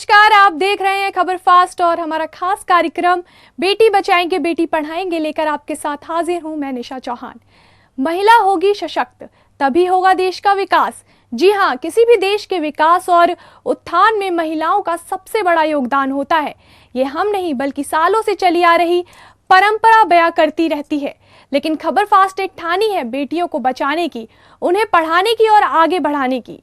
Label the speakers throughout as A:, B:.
A: नमस्कार, आप देख रहे हैं खबर फास्ट और हमारा खास कार्यक्रम बेटी बचाएंगे बेटी पढ़ाएंगे लेकर आपके साथ हाजिर हूं मैं निशा चौहान। महिला होगी सशक्त तभी होगा देश का विकास। जी हां, किसी भी देश के विकास और उत्थान में महिलाओं का सबसे बड़ा योगदान होता है। ये हम नहीं बल्कि सालों से चली आ रही परंपरा बयां करती रहती है। लेकिन खबर फास्ट एक ठानी है बेटियों को बचाने की, उन्हें पढ़ाने की और आगे बढ़ाने की।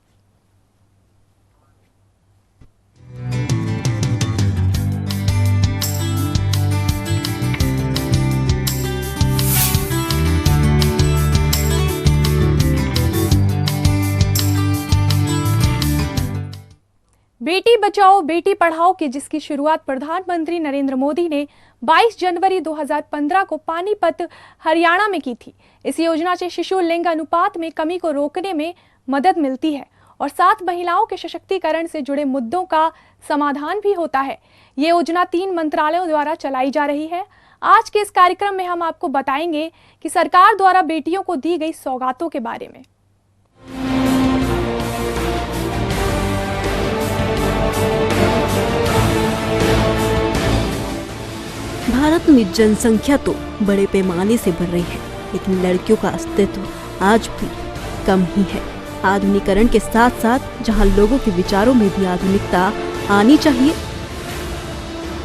A: बेटी बचाओ बेटी पढ़ाओ की जिसकी शुरुआत प्रधानमंत्री नरेंद्र मोदी ने 22 जनवरी 2015 को पानीपत हरियाणा में की थी। इस योजना से शिशु लिंग अनुपात में कमी को रोकने में मदद मिलती है और साथ महिलाओं के सशक्तिकरण से जुड़े मुद्दों का समाधान भी होता है। ये योजना 3 मंत्रालयों द्वारा चलाई जा रही है। आज के इस कार्यक्रम में हम आपको बताएंगे कि सरकार द्वारा बेटियों को दी गई सौगातों के बारे में।
B: भारत में जनसंख्या तो बड़े पैमाने से बढ़ रही है, लेकिन लड़कियों का अस्तित्व आज भी कम ही है। आधुनिकीकरण के साथ साथ जहां लोगों के विचारों में भी आधुनिकता आनी चाहिए,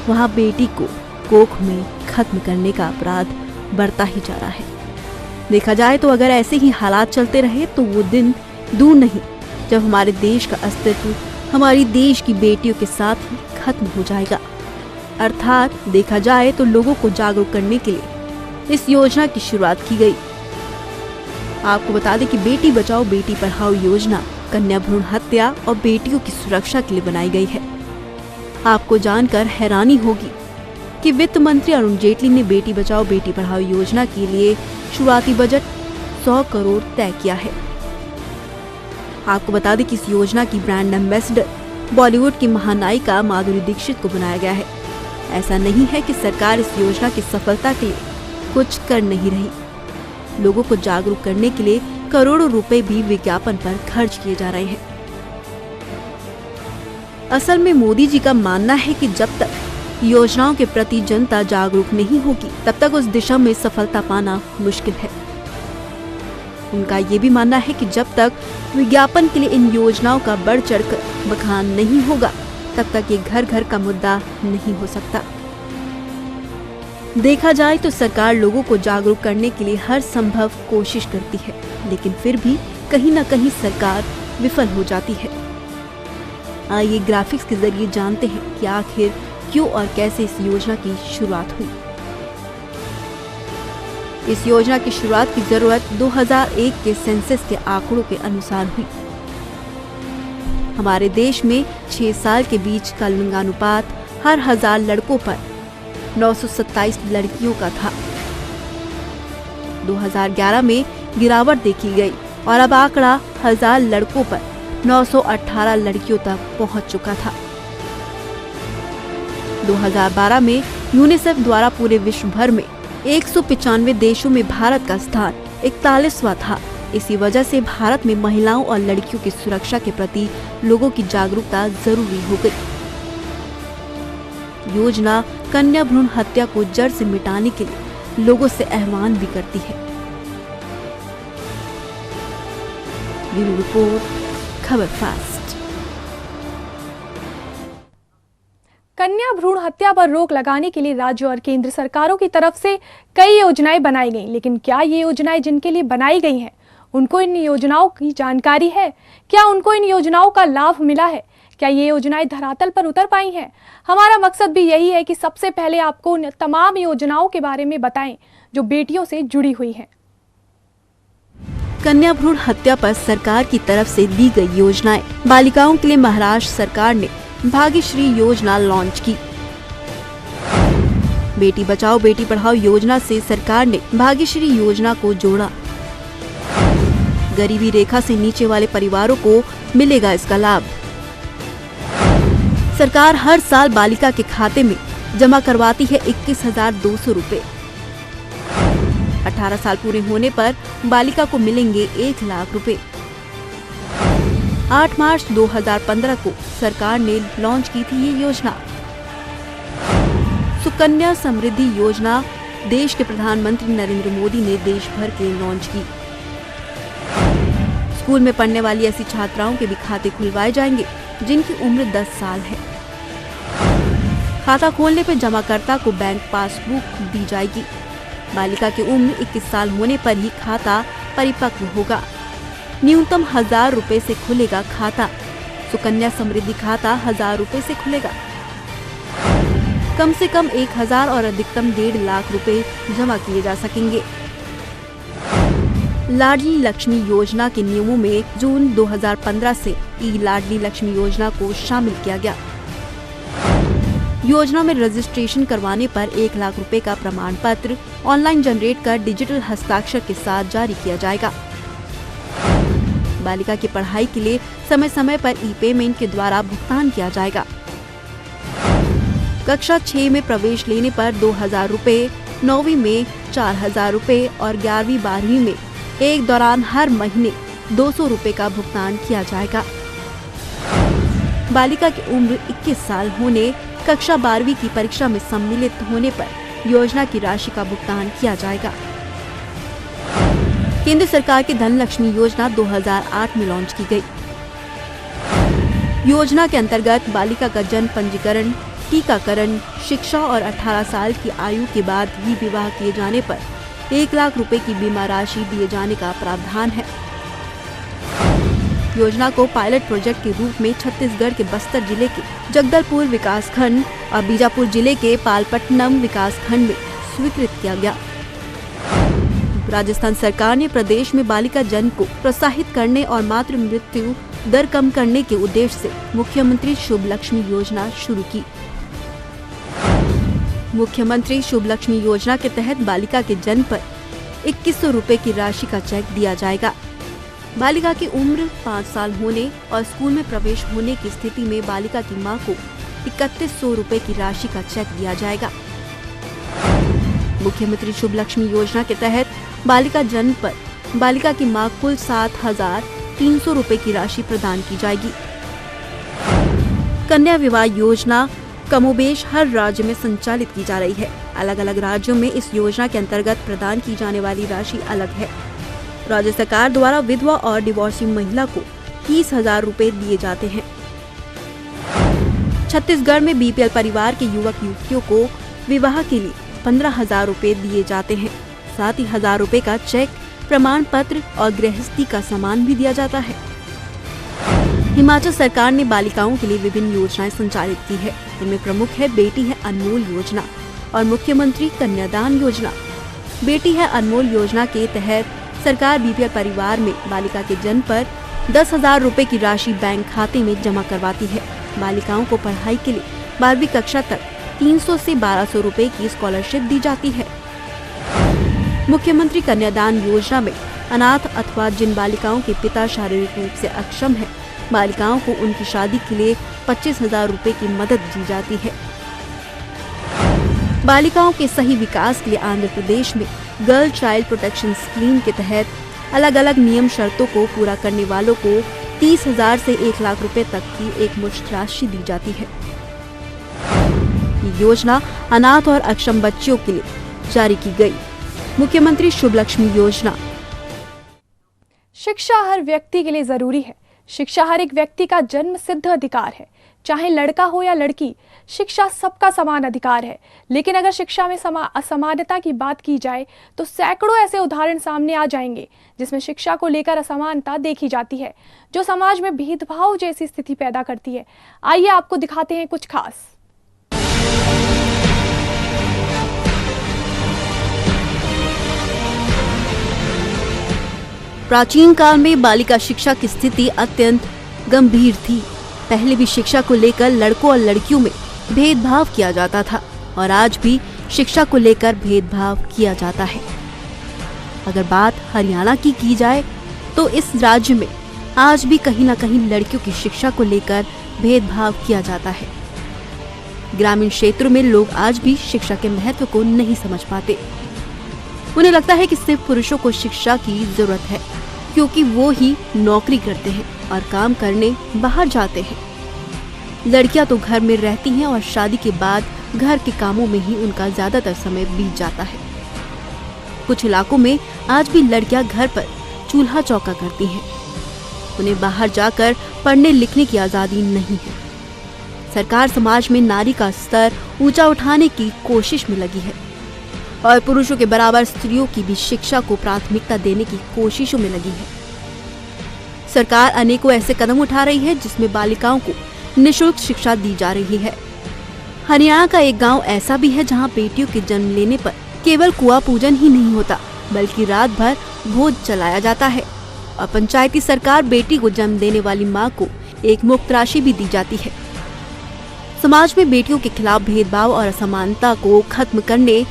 B: वहां बेटी को कोख में खत्म करने का अपराध बढ़ता ही जा रहा है। देखा जाए तो अगर ऐसे ही हालात चलते रहे तो वो दिन दूर नहीं जब हमारे देश का अस्तित्व हमारी देश की बेटियों के साथ ही खत्म हो जाएगा। अर्थात देखा जाए तो लोगों को जागरूक करने के लिए इस योजना की शुरुआत की गई। आपको बता दें कि बेटी बचाओ बेटी पढ़ाओ योजना कन्या भ्रूण हत्या और बेटियों की सुरक्षा के लिए बनाई गई है। आपको जानकर हैरानी होगी कि वित्त मंत्री अरुण जेटली ने बेटी बचाओ बेटी पढ़ाओ योजना के लिए शुरुआती बजट 100 करोड़ तय किया है। आपको बता दें कि इस योजना की ब्रांड एम्बेसडर बॉलीवुड की महानायिका माधुरी दीक्षित को बनाया गया है। ऐसा नहीं है कि सरकार इस योजना की सफलता के लिए कुछ कर नहीं रही। लोगों को जागरूक करने के लिए करोड़ों रुपए भी विज्ञापन पर खर्च किए जा रहे हैं। असल में मोदी जी का मानना है कि जब तक योजनाओं के प्रति जनता जागरूक नहीं होगी तब तक उस दिशा में सफलता पाना मुश्किल है। उनका ये भी मानना है कि जब तक विज्ञापन के लिए इन योजनाओं का बढ़ चढ़कर बखान नहीं होगा तब तक ये घर घर का मुद्दा नहीं हो सकता। देखा जाए तो सरकार लोगों को जागरूक करने के लिए हर संभव कोशिश करती है, लेकिन फिर भी कहीं न कहीं सरकार विफल हो जाती है। आइए ग्राफिक्स के जरिए जानते हैं कि आखिर क्यों और कैसे इस योजना की शुरुआत हुई। इस योजना की शुरुआत की जरूरत 2001 के सेंसस के आंकड़ों के अनुसार हुई। हमारे देश में 6 साल के बीच का लिंगानुपात हर 1000 लड़कों पर 927 लड़कियों का था। 2011 में गिरावट देखी गई और अब आंकड़ा 1000 लड़कों पर 918 लड़कियों तक पहुंच चुका था। 2012 में यूनिसेफ द्वारा पूरे विश्व भर में 195 देशों में भारत का स्थान 41वां था। इसी वजह से भारत में महिलाओं और लड़कियों की सुरक्षा के प्रति लोगों की जागरूकता जरूरी हो गई। योजना कन्या भ्रूण हत्या को जड़ से मिटाने के लिए लोगों से आह्वान भी करती है। ब्यूरो रिपोर्ट, खबर फास्ट।
A: कन्या भ्रूण हत्या पर रोक लगाने के लिए राज्य और केंद्र सरकारों की तरफ से कई योजनाएं बनाई गई, लेकिन क्या ये योजनाएं जिनके लिए बनाई गई हैं उनको इन योजनाओं की जानकारी है? क्या उनको इन योजनाओं का लाभ मिला है? क्या ये योजनाएं धरातल पर उतर पाई हैं? हमारा मकसद भी यही है कि सबसे पहले आपको उन तमाम योजनाओं के बारे में बताएं जो बेटियों से जुड़ी हुई हैं।
B: कन्या भ्रूण हत्या पर सरकार की तरफ से दी गई योजनाएं। बालिकाओं के लिए महाराष्ट्र सरकार ने भाग्यश्री योजना लॉन्च की। बेटी बचाओ बेटी पढ़ाओ योजना से सरकार ने भाग्यश्री योजना को जोड़ा। गरीबी रेखा से नीचे वाले परिवारों को मिलेगा इसका लाभ। सरकार हर साल बालिका के खाते में जमा करवाती है 21,200 रुपए। 18 साल पूरे होने पर बालिका को मिलेंगे 1 लाख रुपए। 8 मार्च 2015 को सरकार ने लॉन्च की थी ये योजना। सुकन्या समृद्धि योजना देश के प्रधानमंत्री नरेंद्र मोदी ने देश भर के लिए लॉन्च की। स्कूल में पढ़ने वाली ऐसी छात्राओं के भी खाते खुलवाए जाएंगे जिनकी उम्र 10 साल है। खाता खोलने पर जमाकर्ता को बैंक पासबुक दी जाएगी। बालिका की उम्र 21 साल होने पर ही खाता परिपक्व होगा। न्यूनतम 1000 रुपए से खुलेगा खाता। सुकन्या समृद्धि खाता 1000 रुपए से खुलेगा। कम से कम 1000 और अधिकतम 1.5 लाख रुपए जमा किए जा सकेंगे। लाडली लक्ष्मी योजना के नियमों में जून 2015 से ई लाडली लक्ष्मी योजना को शामिल किया गया। योजना में रजिस्ट्रेशन करवाने पर 1 लाख रुपए का प्रमाण पत्र ऑनलाइन जनरेट कर डिजिटल हस्ताक्षर के साथ जारी किया जाएगा। बालिका की पढ़ाई के लिए समय समय पर ई पेमेंट के द्वारा भुगतान किया जाएगा। कक्षा 6 में प्रवेश लेने पर 2000 रुपए, 9वीं में 4000 रुपए और 11वीं 12वीं में एक दौरान हर महीने 200 रुपए का भुगतान किया जाएगा। बालिका की उम्र 21 साल होने, कक्षा 12वीं की परीक्षा में सम्मिलित होने पर योजना की राशि का भुगतान किया जाएगा। केंद्र सरकार की धन लक्ष्मी योजना 2008 में लॉन्च की गई। योजना के अंतर्गत बालिका का जन्म पंजीकरण, टीकाकरण, शिक्षा और 18 साल की आयु के बाद ही विवाह किए जाने पर 1 लाख रुपए की बीमा राशि दिए जाने का प्रावधान है। योजना को पायलट प्रोजेक्ट के रूप में छत्तीसगढ़ के बस्तर जिले के जगदलपुर विकास खंड और बीजापुर जिले के पालपट्टनम विकास खंड में स्वीकृत किया गया। राजस्थान सरकार ने प्रदेश में बालिका जन्म को प्रोत्साहित करने और मातृ मृत्यु दर कम करने के उद्देश्य से मुख्यमंत्री शुभ लक्ष्मी योजना शुरू की। मुख्यमंत्री शुभ लक्ष्मी योजना के तहत बालिका के जन्म पर 2100 रुपए की राशि का चेक दिया जाएगा। बालिका की उम्र 5 साल होने और स्कूल में प्रवेश होने की स्थिति में बालिका की मां को 3100 रुपए की राशि का चेक दिया जाएगा। मुख्यमंत्री शुभ लक्ष्मी योजना के तहत बालिका जन्म पर बालिका की मां कुल 7300 रुपए की राशि प्रदान की जाएगी। कन्या विवाह योजना कमोबेश हर राज्य में संचालित की जा रही है। अलग अलग राज्यों में इस योजना के अंतर्गत प्रदान की जाने वाली राशि अलग है। राज्य सरकार द्वारा विधवा और डिवोर्सी महिला को 30,000 रुपए दिए जाते हैं। छत्तीसगढ़ में बीपीएल परिवार के युवक युवतियों को विवाह के लिए 15,000 रुपए दिए जाते हैं। साथ ही 1000 रुपए का चेक, प्रमाण पत्र और गृहस्थी का सामान भी दिया जाता है। हिमाचल सरकार ने बालिकाओं के लिए विभिन्न योजनाएं संचालित की है। इनमें प्रमुख है बेटी है अनमोल योजना और मुख्यमंत्री कन्यादान योजना। बेटी है अनमोल योजना के तहत सरकार बीपीएल परिवार में बालिका के जन्म पर 10,000 रुपए की राशि बैंक खाते में जमा करवाती है। बालिकाओं को पढ़ाई के लिए 12वीं कक्षा तक 300 से 1200 रुपए की स्कॉलरशिप दी जाती है। मुख्यमंत्री कन्यादान योजना में अनाथ अथवा जिन बालिकाओं के पिता शारीरिक रूप से अक्षम है, बालिकाओं को उनकी शादी के लिए 25,000 रुपए की मदद दी जाती है। बालिकाओं के सही विकास के लिए आंध्र प्रदेश में गर्ल चाइल्ड प्रोटेक्शन स्कीम के तहत अलग अलग नियम शर्तों को पूरा करने वालों को 30,000 से 1 लाख रुपए तक की एक मुश्त राशि दी जाती है। ये योजना अनाथ और अक्षम बच्चियों के लिए जारी की गई। मुख्यमंत्री शुभ लक्ष्मी योजना।
A: शिक्षा हर व्यक्ति के लिए जरूरी है। शिक्षा हर एक व्यक्ति का जन्म सिद्ध अधिकार है, चाहे लड़का हो या लड़की। शिक्षा सबका समान अधिकार है। लेकिन अगर शिक्षा में असमानता की बात की जाए तो सैकड़ों ऐसे उदाहरण सामने आ जाएंगे जिसमें शिक्षा को लेकर असमानता देखी जाती है, जो समाज में भेदभाव जैसी स्थिति पैदा करती है। आइए आपको दिखाते हैं कुछ खास।
B: प्राचीन काल में बालिका शिक्षा की स्थिति अत्यंत गंभीर थी। पहले भी शिक्षा को लेकर लड़कों और लड़कियों में भेदभाव किया जाता था और आज भी शिक्षा को लेकर भेदभाव किया जाता है। अगर बात हरियाणा की जाए तो इस राज्य में आज भी कहीं न कहीं लड़कियों की शिक्षा को लेकर भेदभाव किया जाता है। ग्रामीण क्षेत्रों में लोग आज भी शिक्षा के महत्व को नहीं समझ पाते। उन्हें लगता है कि सिर्फ पुरुषों को शिक्षा की जरूरत है क्योंकि वो ही नौकरी करते हैं। और काम करने बाहर जाते हैं। लड़कियां तो घर में रहती हैं और शादी के बाद घर के कामों में ही उनका ज्यादातर समय बीत जाता है। कुछ इलाकों में आज भी लड़कियां घर पर चूल्हा चौका करती हैं। उन्हें बाहर जाकर पढ़ने लिखने की आजादी नहीं है। सरकार समाज में नारी का स्तर ऊंचा उठाने की कोशिश में लगी है और पुरुषों के बराबर स्त्रियों की भी शिक्षा को प्राथमिकता देने की कोशिशों में लगी है। सरकार अनेकों ऐसे कदम उठा रही है जिसमें बालिकाओं को निःशुल्क शिक्षा दी जा रही है। हरियाणा का एक गांव ऐसा भी है जहां बेटियों के जन्म लेने पर केवल कुआं पूजन ही नहीं होता बल्कि रात भर भोज चलाया जाता है और पंचायती सरकार बेटी को जन्म देने वाली मां को एक मुफ्त राशि भी दी जाती है। समाज में बेटियों के खिलाफ भेदभाव और असमानता को खत्म करने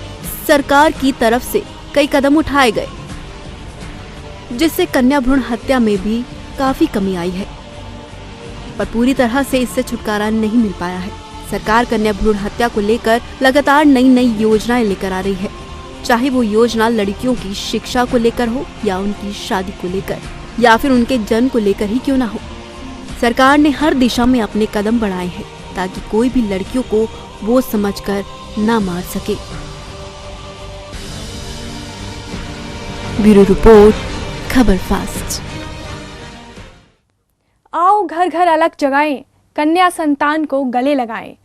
B: सरकार की तरफ से कई कदम उठाए गए, जिससे कन्या भ्रूण हत्या में भी काफी कमी आई है, पर पूरी तरह से इससे छुटकारा नहीं मिल पाया है। सरकार कन्या भ्रूण हत्या को लेकर लगातार नई नई योजनाएं लेकर आ रही है, चाहे वो योजना लड़कियों की शिक्षा को लेकर हो या उनकी शादी को लेकर या फिर उनके जन्म को लेकर ही क्यों ना हो। सरकार ने हर दिशा में अपने कदम बढ़ाए हैं ताकि कोई भी लड़कियों को बोझ समझकर ना मार सके। ब्यूरो रिपोर्ट, खबर फास्ट।
A: आओ घर घर अलग जगाएं, कन्या संतान को गले लगाएं।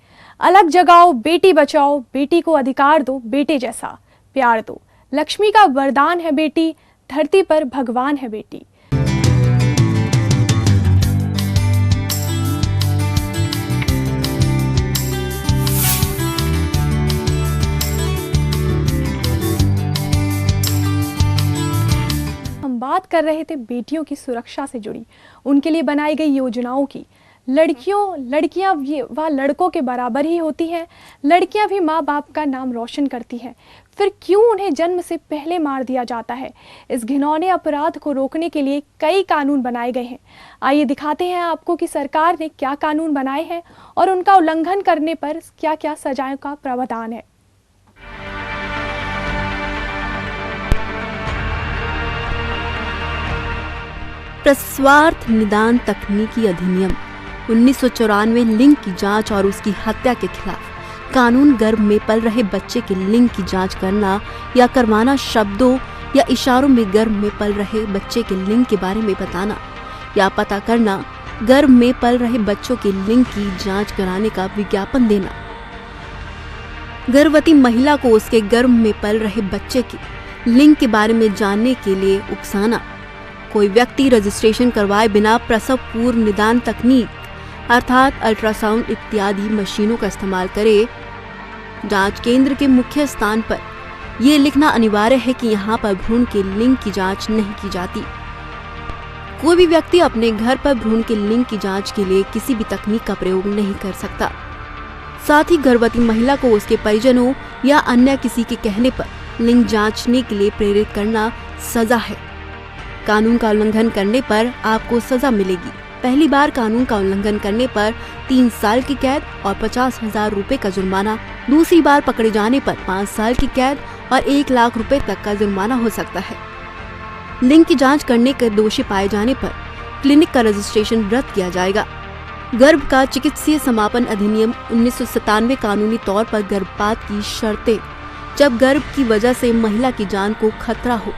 A: अलग जगाओ, बेटी बचाओ, बेटी को अधिकार दो, बेटे जैसा प्यार दो। लक्ष्मी का वरदान है बेटी, धरती पर भगवान है बेटी। हम बात कर रहे थे बेटियों की सुरक्षा से जुड़ी, उनके लिए बनाई गई योजनाओं की। लड़कियां व लड़कों के बराबर ही होती हैं। लड़कियां भी माँ बाप का नाम रोशन करती हैं, फिर क्यों उन्हें जन्म से पहले मार दिया जाता है? इस घिनौने अपराध को रोकने के लिए कई कानून बनाए गए हैं। आइए दिखाते हैं आपको कि सरकार ने क्या कानून बनाए हैं और उनका उल्लंघन करने पर क्या क्या सजाओं का प्रावधान है।
B: प्रसवार्थ निदान तकनीकी अधिनियम 1994 लिंग की जांच और उसकी हत्या के खिलाफ कानून गर्भ में पल रहे बच्चे के लिंग की जांच करना या करवाना, शब्दों या इशारों में गर्भ में पल रहे बच्चे के लिंग के बारे में बताना या पता करना, गर्भ में पल रहे बच्चों के लिंग की जांच कराने का विज्ञापन देना, गर्भवती महिला को उसके गर्भ में पल रहे बच्चे के लिंग के बारे में जानने के लिए उकसाना, कोई व्यक्ति रजिस्ट्रेशन करवाए बिना प्रसव पूर्व निदान तकनीक अर्थात अल्ट्रासाउंड इत्यादि मशीनों का इस्तेमाल करे। जांच केंद्र के मुख्य स्थान पर यह लिखना अनिवार्य है कि यहाँ पर भ्रूण के लिंग की जांच नहीं की जाती। कोई भी व्यक्ति अपने घर पर भ्रूण के लिंग की जांच के लिए किसी भी तकनीक का प्रयोग नहीं कर सकता। साथ ही गर्भवती महिला को उसके परिजनों या अन्य किसी के कहने पर लिंग जांचने के लिए प्रेरित करना सजा है। कानून का उल्लंघन करने पर आपको सजा मिलेगी। पहली बार कानून का उल्लंघन करने पर 3 साल की कैद और 50,000 रुपए का जुर्माना, दूसरी बार पकड़े जाने पर 5 साल की कैद और 1 लाख रुपए तक का जुर्माना हो सकता है। लिंग की जांच करने के दोषी पाए जाने पर क्लिनिक का रजिस्ट्रेशन रद्द किया जाएगा। गर्भ का चिकित्सीय समापन अधिनियम 1997 कानूनी तौर पर गर्भपात की शर्तें, जब गर्भ की वजह से महिला की जान को खतरा हो,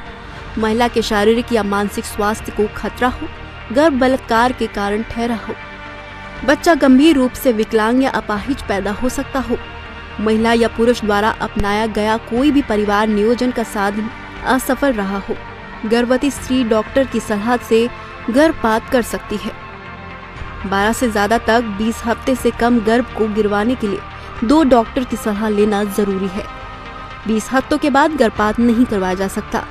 B: महिला के शारीरिक या मानसिक स्वास्थ्य को खतरा हो, गर्भ बलात्कार के कारण ठहरा हो, बच्चा गंभीर रूप से विकलांग या अपाहिज पैदा हो सकता हो, महिला या पुरुष द्वारा अपनाया गया कोई भी परिवार नियोजन का साधन असफल रहा हो, गर्भवती स्त्री डॉक्टर की सलाह से गर्भपात कर सकती है। 12 से ज्यादा तक 20 हफ्ते से कम गर्भ को गिरवाने के लिए 2 डॉक्टर की सलाह लेना जरूरी है। 20 हफ्तों के बाद गर्भपात नहीं करवाया जा सकता।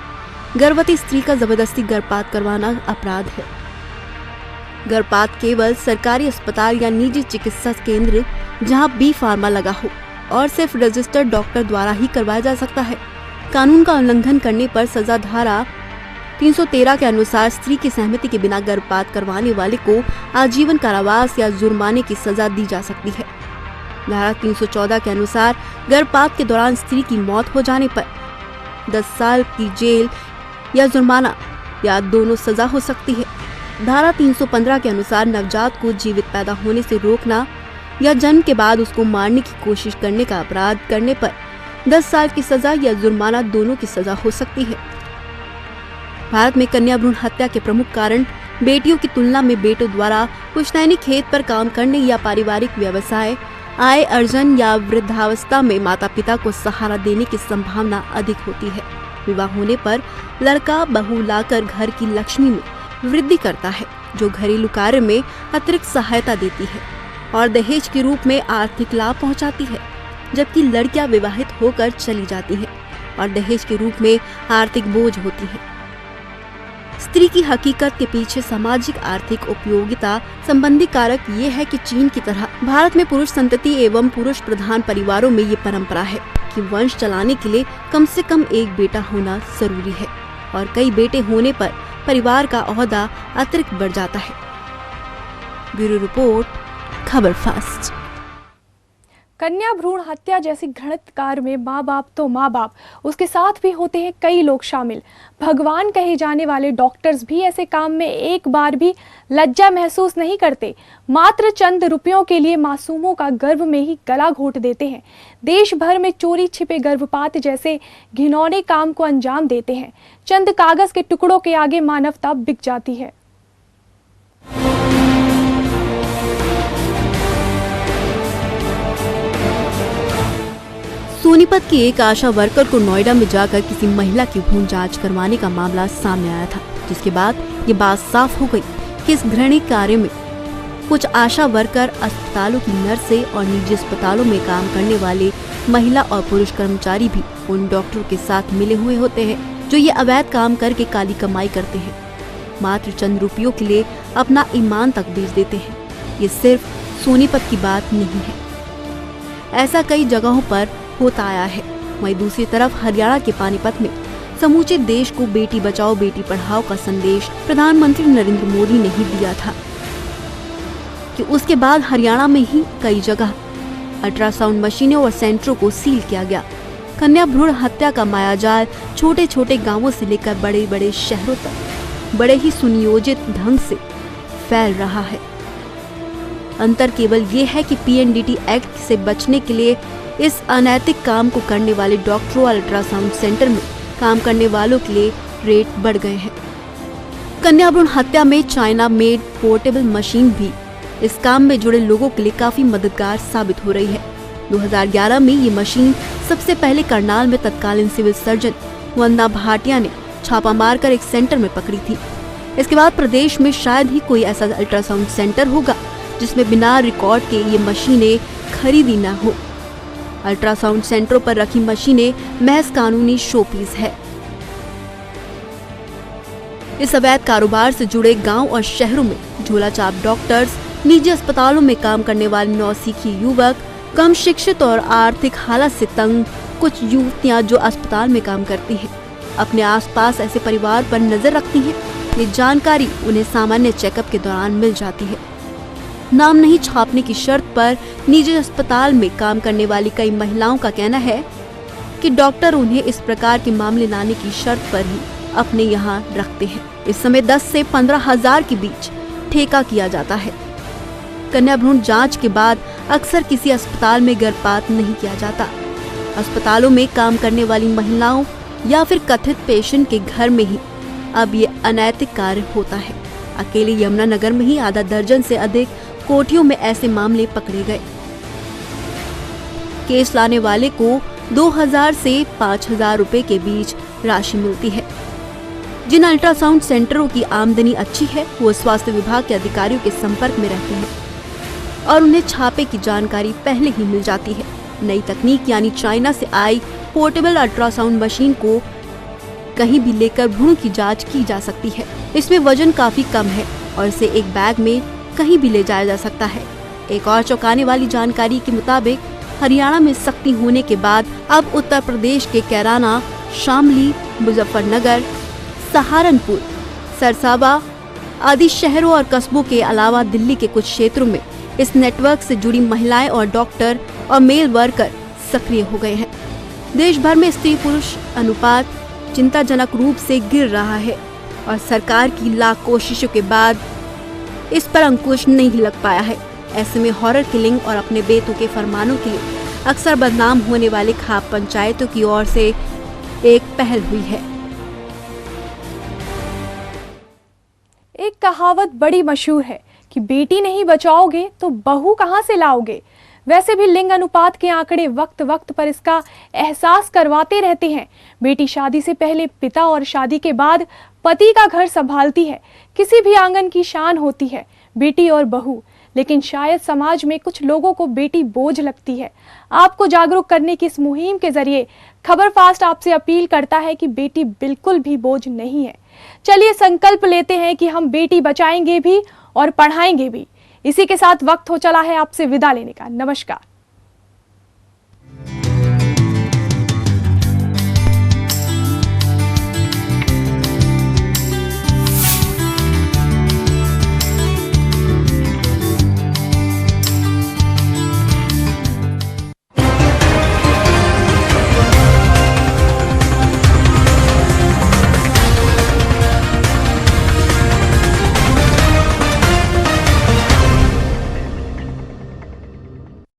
B: गर्भवती स्त्री का जबरदस्ती गर्भपात करवाना अपराध है। गर्भपात केवल सरकारी अस्पताल या निजी चिकित्सा केंद्र जहां बी फार्मा लगा हो और सिर्फ रजिस्टर्ड डॉक्टर द्वारा ही करवाया जा सकता है। कानून का उल्लंघन करने पर सजा धारा 313 के अनुसार स्त्री की सहमति के बिना गर्भपात करवाने वाले को आजीवन कारावास या जुर्माने की सजा दी जा सकती है। धारा 314 के अनुसार गर्भपात के दौरान स्त्री की मौत हो जाने पर 10 साल की जेल या जुर्माना या दोनों सजा हो सकती है। धारा 315 के अनुसार नवजात को जीवित पैदा होने से रोकना या जन्म के बाद उसको मारने की कोशिश करने का अपराध करने पर 10 साल की सजा या जुर्माना दोनों की सजा हो सकती है। भारत में कन्या भ्रूण हत्या के प्रमुख कारण बेटियों की तुलना में बेटों द्वारा पुश्तैनी खेत पर काम करने या पारिवारिक व्यवसाय, आय अर्जन या वृद्धावस्था में माता पिता को सहारा देने की संभावना अधिक होती है। विवाह होने पर लड़का बहू लाकर घर की लक्ष्मी में वृद्धि करता है, जो घरेलू कार्य में अतिरिक्त सहायता देती है और दहेज के रूप में आर्थिक लाभ पहुंचाती है, जबकि लड़कियां विवाहित होकर चली जाती हैं और दहेज के रूप में आर्थिक बोझ होती है। स्त्री की हकीकत के पीछे सामाजिक आर्थिक उपयोगिता संबंधी कारक ये है कि चीन की तरह भारत में पुरुष संतति एवं पुरुष प्रधान परिवारों में ये परंपरा है कि वंश चलाने के लिए कम से कम एक बेटा होना जरूरी है और कई बेटे होने पर परिवार का ओहदा अतिरिक्त बढ़ जाता है। ब्यूरो रिपोर्ट, खबर फास्ट।
A: कन्या भ्रूण हत्या जैसी घृणित कार्य में माँ बाप तो माँ बाप, उसके साथ भी होते हैं कई लोग शामिल। भगवान कहे जाने वाले डॉक्टर्स भी ऐसे काम में एक बार भी लज्जा महसूस नहीं करते। मात्र चंद रुपयों के लिए मासूमों का गर्भ में ही गला घोट देते हैं। देश भर में चोरी छिपे गर्भपात जैसे घिनौने काम को अंजाम देते हैं। चंद कागज के टुकड़ों के आगे मानवता बिक जाती है।
B: सोनीपत की एक आशा वर्कर को नोएडा में जाकर किसी महिला की भ्रूण जांच करवाने का मामला सामने आया था, जिसके बाद ये बात साफ हो गई कि इस घृणित कार्य में कुछ आशा वर्कर, अस्पतालों की नर्सें और निजी अस्पतालों में काम करने वाले महिला और पुरुष कर्मचारी भी उन डॉक्टरों के साथ मिले हुए होते हैं जो ये अवैध काम करके काली कमाई करते हैं। मात्र चंद रुपयों के लिए अपना ईमान तक बेच देते हैं। ये सिर्फ सोनीपत की बात नहीं है, ऐसा कई जगहों पर होता आया है। वहीं दूसरी तरफ हरियाणा के पानीपत में समूचे देश को बेटी बचाओ बेटी पढ़ाओ का संदेश प्रधानमंत्री नरेंद्र मोदी ने ही दिया था कि उसके बाद हरियाणा में ही कई जगह अल्ट्रासाउंड मशीनें और सेंटरों को सील किया गया। कन्या भ्रूण हत्या का मायाजाल छोटे छोटे गांवों से लेकर बड़े बड़े शहरों तक बड़े ही सुनियोजित ढंग से फैल रहा है। अंतर केवल ये है कि पीएनडीटी एक्ट से बचने के लिए इस अनैतिक काम को करने वाले डॉक्टरों और अल्ट्रासाउंड सेंटर में काम करने वालों के लिए रेट बढ़ गए हैं। कन्या भ्रूण हत्या में चाइना मेड पोर्टेबल मशीन भी इस काम में जुड़े लोगों के लिए काफी मददगार साबित हो रही है। 2011 में ये मशीन सबसे पहले करनाल में तत्कालीन सिविल सर्जन वंदना भाटिया ने छापा मारकर एक सेंटर में पकड़ी थी। इसके बाद प्रदेश में शायद ही कोई ऐसा अल्ट्रासाउंड सेंटर होगा जिसमें बिना रिकॉर्ड के ये मशीनें खरीदी न हो। अल्ट्रासाउंड सेंटरों पर रखी मशीनें महज कानूनी शोपीस है। इस अवैध कारोबार से जुड़े गांव और शहरों में झोलाछाप डॉक्टर्स, निजी अस्पतालों में काम करने वाले नौसिखी युवक, कम शिक्षित और आर्थिक हालत से तंग कुछ युवतियां जो अस्पताल में काम करती हैं, अपने आसपास ऐसे परिवार पर नजर रखती हैं। ये जानकारी उन्हें सामान्य चेकअप के दौरान मिल जाती है। नाम नहीं छापने की शर्त पर निजी अस्पताल में काम करने वाली कई महिलाओं का कहना है कि डॉक्टर उन्हें इस प्रकार के मामले लाने की शर्त पर ही अपने यहाँ रखते हैं। इस समय 10 से 15 हजार के बीच ठेका किया जाता है। कन्या भ्रूण जांच के बाद अक्सर किसी अस्पताल में गर्भपात नहीं किया जाता। अस्पतालों में काम करने वाली महिलाओं या फिर कथित पेशेंट के घर में ही अब ये अनैतिक कार्य होता है। अकेले यमुनानगर में ही आधा दर्जन से अधिक कोठियों में ऐसे मामले पकड़े गए। केस लाने वाले को 2000 से 5000 रुपए के बीच राशि मिलती है। जिन अल्ट्रासाउंड सेंटरों की आमदनी अच्छी है वो स्वास्थ्य विभाग के अधिकारियों के संपर्क में रहते हैं और उन्हें छापे की जानकारी पहले ही मिल जाती है। नई तकनीक यानी चाइना से आई पोर्टेबल अल्ट्रासाउंड मशीन को कहीं भी लेकर भ्रूण की जांच की जा सकती है। इसमें वजन काफी कम है और इसे एक बैग में कहीं भी ले जाया जा सकता है। एक और चौंकाने वाली जानकारी के मुताबिक हरियाणा में सख्ती होने के बाद अब उत्तर प्रदेश के कैराना, शामली, मुजफ्फरनगर, सहारनपुर, सरसावा आदि शहरों और कस्बों के अलावा दिल्ली के कुछ क्षेत्रों में इस नेटवर्क से जुड़ी महिलाएं और डॉक्टर और मेल वर्कर सक्रिय हो गए हैं। देश भर में स्त्री पुरुष अनुपात चिंताजनक रूप से गिर रहा है। और सरकार की लाख कोशिशों के बाद इस पर अंकुश नहीं लग पाया है। ऐसे में हॉरर किलिंग और अपने बेतुके फरमानों के लिए अक्सर बदनाम होने वाले खाप पंचायतों की ओर से एक पहल हुई है।
A: एक कहावत बड़ी मशहूर है कि बेटी नहीं बचाओगे तो बहू कहां से लाओगे। वैसे भी लिंग अनुपात के आंकड़े वक्त वक्त पर इसका एहसास करवाते रहते हैं। बेटी शादी से पहले पिता और शादी के बाद पति का घर संभालती है, किसी भी आंगन की शान होती है बेटी और बहू। लेकिन शायद समाज में कुछ लोगों को बेटी बोझ लगती है। आपको जागरूक करने की इस मुहिम के जरिए खबर फास्ट आपसे अपील करता है कि बेटी बिल्कुल भी बोझ नहीं है। चलिए संकल्प लेते हैं कि हम बेटी बचाएंगे भी और पढ़ाएंगे भी। इसी के साथ वक्त हो चला है आपसे विदा लेने का। नमस्कार।